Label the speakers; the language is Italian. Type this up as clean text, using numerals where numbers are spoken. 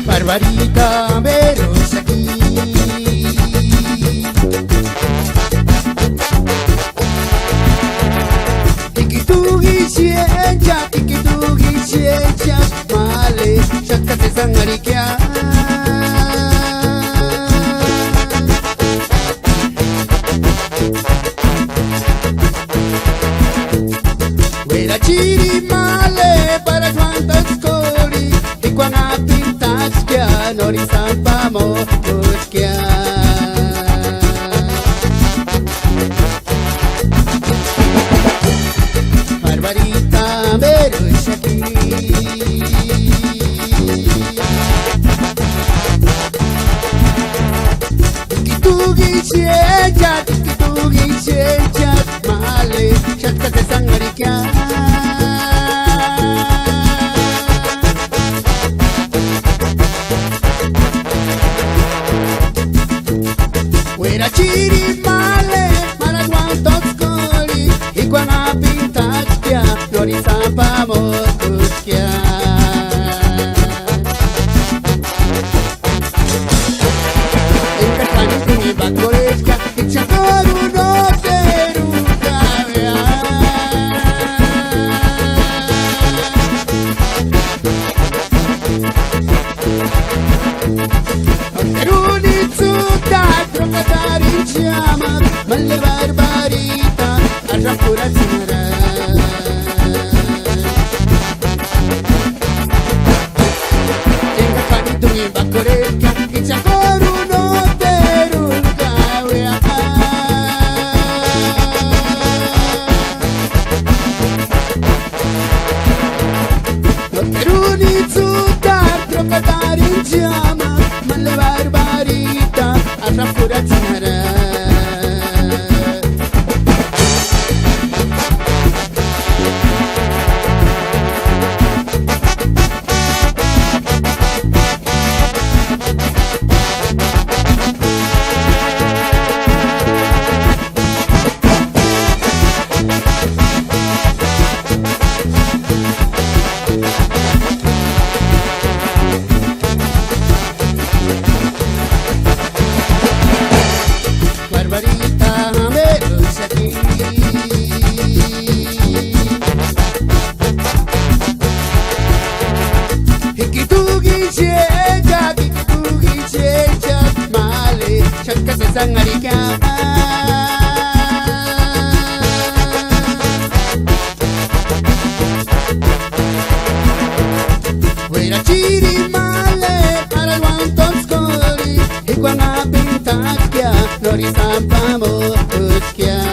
Speaker 1: Barbarita, veros aquí. Tiki-tugi ciencia, male, chakate sangarikia. Vera chiri male para cuantas cori y cuana pintas que no rizampamos busquia. Barbarita, veros aquí. Tiki-tugi ciencia, male, chakate sangarikia. Fuera chiri male, para cuantos coli y cuana pintasquia, florizapamos busquia. En Catani mi bacoresca, y chacoro no teruca vea. Troncatare in chiama, ma le barbarita a raffurazzare. Tenga panito in baccorecchia, che c'è ancora uno teruca vea. Notteruni zucca, troncatare in chiama, ma le barbarita a raffurazzare. Barbarita, veros aquí. Tiki-tugi ciencia, male, chakate sangarikia. Fuera chiri male, para cuantos cori y cuana pintasquia, lo rizampamos busquia.